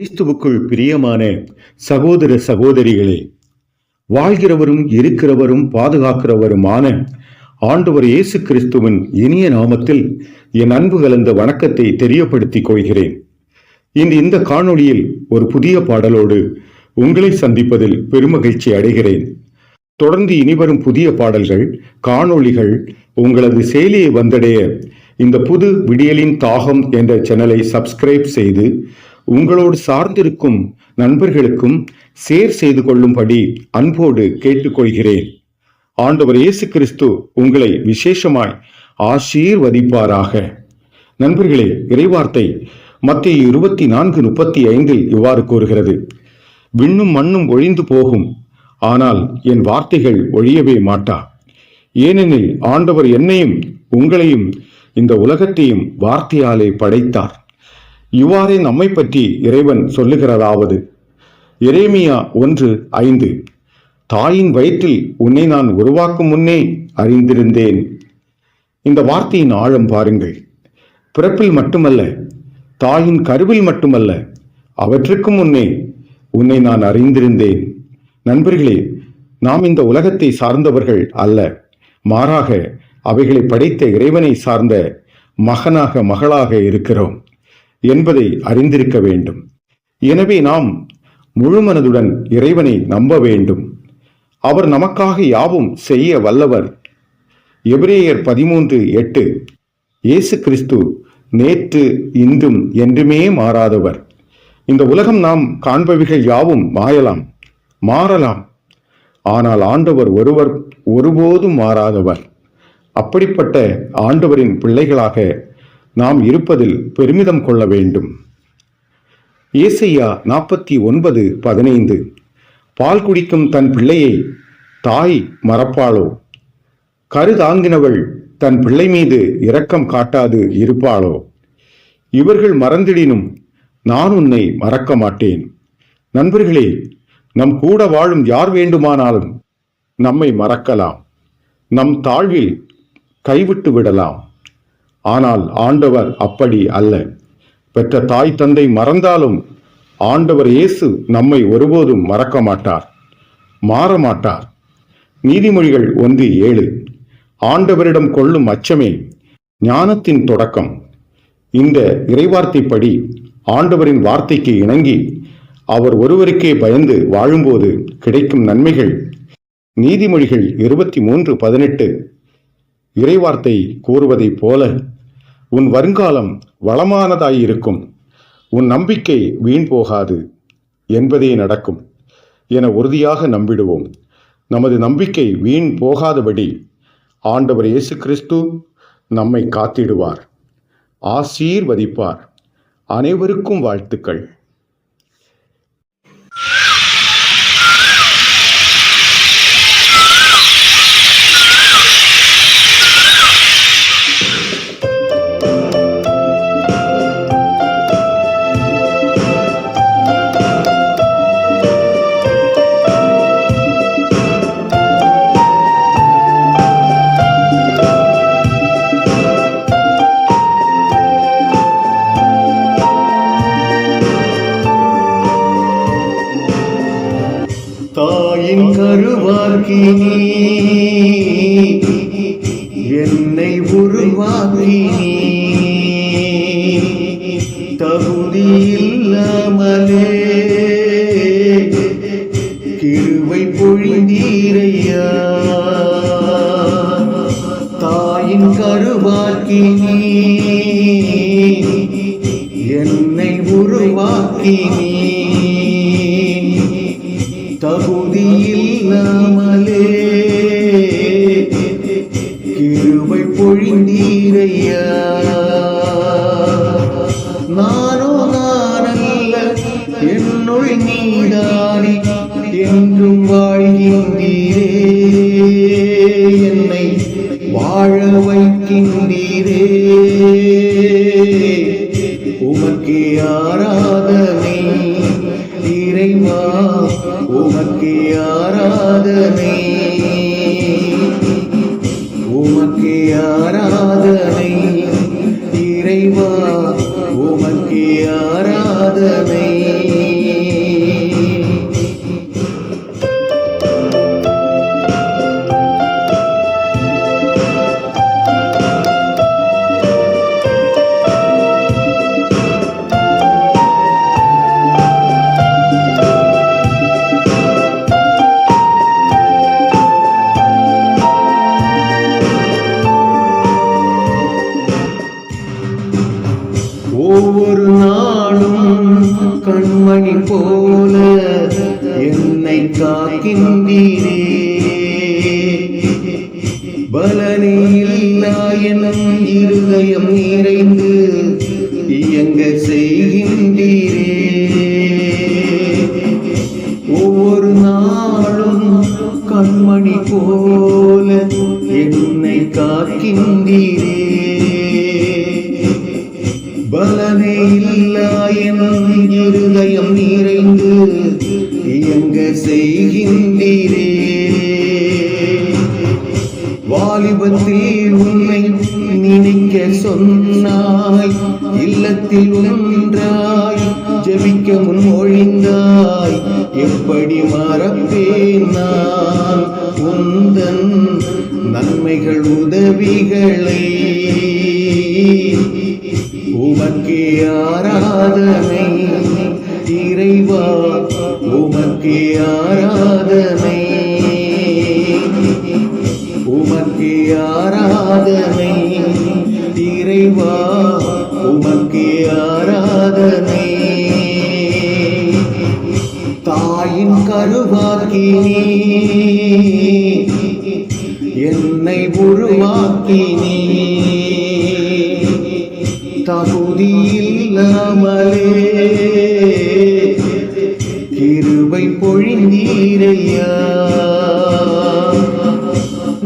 கிறிஸ்துவுக்குள் பிரியமான சகோதர சகோதரிகளே, வாழ்கிறவரும் இருக்கிறவரும் பாதுகாக்கிறவருமான ஆண்டவர் இயேசு கிறிஸ்துவின் இனிய நாமத்தில் என் அன்பு கலந்த வணக்கத்தை தெரியப்படுத்திக் கொள்கிறேன். இந்த காணொளியில் ஒரு புதிய பாடலோடு உங்களை சந்திப்பதில் பெருமகிழ்ச்சி அடைகிறேன். தொடர்ந்து இனிவரும் புதிய பாடல்கள், காணொளிகள் உங்களது செயலியை வந்தடைய இந்த புது விடியலின் தாகம் என்ற சேனலை சப்ஸ்கிரைப் செய்து உங்களோடு சார்ந்திருக்கும் நண்பர்களுக்கும் ஷேர் செய்து கொள்ளும்படி அன்போடு கேட்டுக்கொள்கிறேன். ஆண்டவர் இயேசு கிறிஸ்து உங்களை விசேஷமாய் ஆசீர்வதிப்பாராக. நண்பர்களே, இறைவார்த்தை மத்தேயு 24:35 இவ்வாறு கூறுகிறது: விண்ணும் மண்ணும் ஒழிந்து போகும், ஆனால் என் வார்த்தைகள் ஒழியவே மாட்டா. ஏனெனில் ஆண்டவர் என்னையும் உங்களையும் இந்த உலகத்தையும் வார்த்தையாலே படைத்தார். இவ்வாறே நம்மை பற்றி இறைவன் சொல்லுகிறதாவது: எரேமியா 1:5, தாயின் வயிற்றில் உன்னை நான் உருவாக்கும் முன்னே அறிந்திருந்தேன். இந்த வார்த்தையின் ஆழம் பாருங்கள். பிறப்பில் மட்டுமல்ல, தாயின் கருவில் மட்டுமல்ல, அவற்றுக்கும் முன்னே உன்னை நான் அறிந்திருந்தேன். நண்பர்களே, நாம் இந்த உலகத்தை சார்ந்தவர்கள் அல்ல, மாறாக அவைகளை படைத்த இறைவனை சார்ந்த மகனாக மகளாக இருக்கிறோம் என்பதை அறிந்திருக்க வேண்டும். எனவே நாம் முழுமனதுடன் இறைவனை நம்ப வேண்டும். அவர் நமக்காக யாவும் செய்ய வல்லவர். எபிரேயர் 13:8, இயேசு கிறிஸ்து நேற்று இன்றும் என்றுமே மாறாதவர். இந்த உலகம் நாம் காண்பவைகள் யாவும் மாறலாம், ஆனால் ஆண்டவர் ஒருவர் ஒருபோதும் மாறாதவர். அப்படிப்பட்ட ஆண்டவரின் பிள்ளைகளாக நாம் இருப்பதில் பெருமிதம் கொள்ள வேண்டும். ஏசாயா 49:15, பால் குடிக்கும் தன் பிள்ளையை தாய் மறப்பாளோ? கருதாங்கினவள் தன் பிள்ளை மீது இரக்கம் காட்டாது இருப்பாளோ? இவர்கள் மறந்திடினும் நான் உன்னை மறக்க மாட்டேன். நண்பர்களே, நம் கூட வாழும் யார் வேண்டுமானாலும் நம்மை மறக்கலாம், நம் தாழ்வில் கைவிட்டு விடலாம். ஆனால் ஆண்டவர் அப்படி அல்ல. பெற்ற தாய் தந்தை மறந்தாலும் ஆண்டவர் இயேசு நம்மை ஒருபோதும் மறக்க மாட்டார், மாறமாட்டார். நீதிமொழிகள் 1:7, ஆண்டவரிடம் கொள்ளும் அச்சமே ஞானத்தின் தொடக்கம். இந்த இறைவார்த்தைப்படி ஆண்டவரின் வார்த்தைக்கு இணங்கி அவர் ஒருவருக்கே பயந்து வாழும்போது கிடைக்கும் நன்மைகள் நீதிமொழிகள் 23:18 இறைவார்த்தை கூறுவதைப் போல உன் வருங்காலம் வளமானதாயிருக்கும், உன் நம்பிக்கை வீண் போகாது என்பதே நடக்கும் என உறுதியாக நம்பிடுவோம். நமது நம்பிக்கை வீண் போகாதபடி ஆண்டவர் இயேசு கிறிஸ்து நம்மை காத்திடுவார், ஆசீர்வதிப்பார். அனைவருக்கும் வாழ்த்துக்கள். தாயின் கருவாக்கி என்னை உருவாக்கி தகுதி இல்லாமலே கிருபை பொழிந்தீரையா. தாயின் கருவாக்கி என்னை உருவாக்கி தகுதி இல்லாமலே கிருபை பொழிந்தீரையா. நானல்ல, என்னுள் நீதானே என்றும் வாழ்கின்றீரே, என்னை வாழ வைக்கின்றீரே. உமக்கே ஆராதனை இறைவா, உமக்கே ஆராதனை, உமக்கே ஆராதனை இறைவா, உமக்கே ஆராதனை. கண்மணி போல என்னை காக்கின்றீரே. பலனே இல்லா எனும் இருதயம் நிறைந்து இயங்க செய்கின்றீரே. ஒவ்வொரு நாளும் கண்மணி போல என்னை காக்கின்றீரே. பலனே இல்லா எனும் இருதயம் நிறைந்து இயங்க செய்கின்றீரே. வாலிபத்தில் உன்னை நினைக்க சொன்னாய், இல்லத்தில் ஒன்றாய் ஜெபிக்க முன்மொழிந்தாய். எப்படி மறப்பேன் நான் உந்தன் நன்மைகள் உதவிகளை. உமக்கே ஆராதனை இறைவா, உமக்கே ஆராதனை, உமக்கே ஆராதனை இறைவா, உமக்கே ஆராதனை. தாயின் கருவாக்கி நீ என்னை உருவாக்கி நீ. தகுதியில்லாமலே கிருபை பொழிந்தீரையா.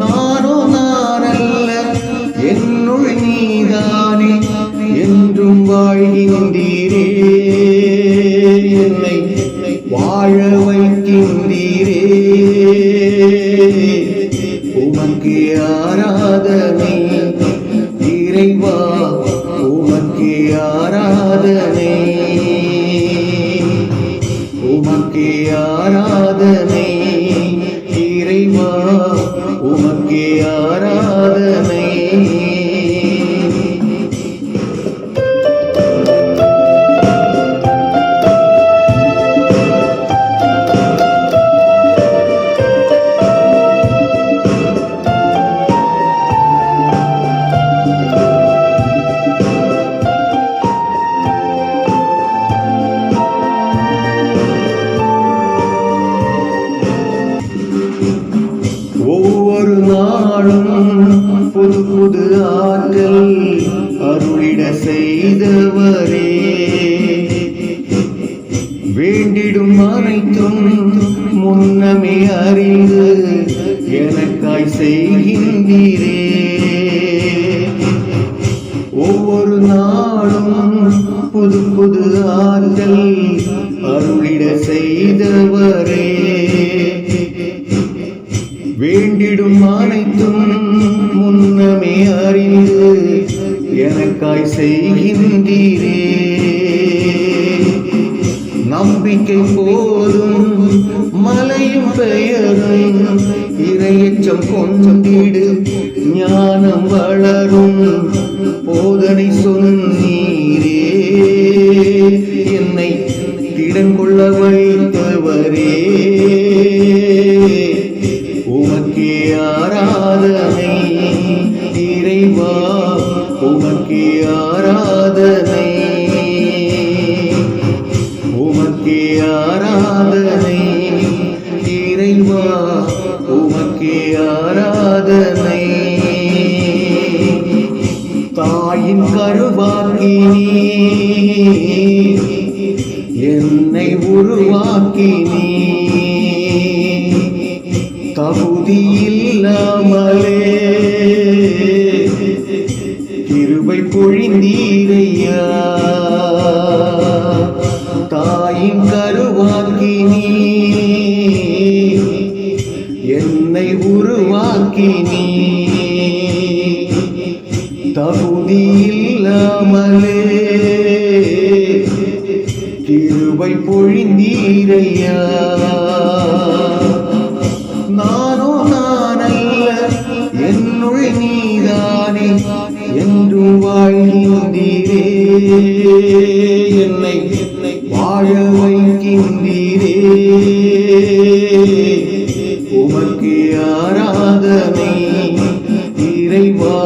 நானோ நானல்ல, என்னுள் நீதானே என்றும் வாழ்கின்றீரே. என்னை வாழ வைக்கின்றீரே. உமக்கே ஆராதனை இறைவா, உமக்கே ஆராதனை, உமக்கே ஆராதனை இறைவா, உமக்கே ஆராதனை. ஒவ்வொரு நாளும் புது புது ஆற்றல் அருளிட செய்தவரே. வேண்டிடும் அனைத்தும் முன்னமே அறிந்து எனக்காய் செய்கின்றீரே. ஒவ்வொரு நாளும் புது புது ஆற்றல் அருளிட செய்தவரே. வேண்டிடும் அனைத்தும் முன்னமே அறிந்து எனக்காய் செய்கின்றீரே. நம்பிக்கை போதும் மலையும் பெயரும் இறையச்சம் கொண்டிடு ஞானம் வளரும் போதனை சொன்னீரே. என்னை திடன் கொள்ள வைத்தவரே. உமக்கே ஆராதனை இறைவா, உமக்கே ஆராதனை, உமக்கே ஆராதனை இறைவா, உமக்கே ஆராதனை. தாயின் கருவாக்கி நீ என்னை உருவாக்கி நீ. தகுதியில்லாமலே கிருபை பொழிந்தீரையா. தாயின் கருவாக்கி நீ என்னை உருவாக்கி நீ. தகுதியில்லாமலே கிருபை பொழிந்தீரையா. நானோ நானல்ல, என்னுள் நீதானே என்றும் வாழ்கின்றீரே. என்னை வாழ வைக்கின்றீரே. உமக்கே ஆராதனை இறைவா,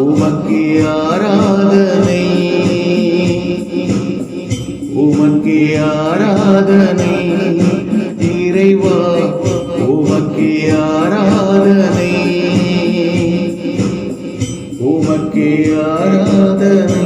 உமக்கே ஆராதனை, உமக்கே உமக்கே ஆராதனை இறைவா உமக்கே ஆராதனை உமக்கே ஆராதனை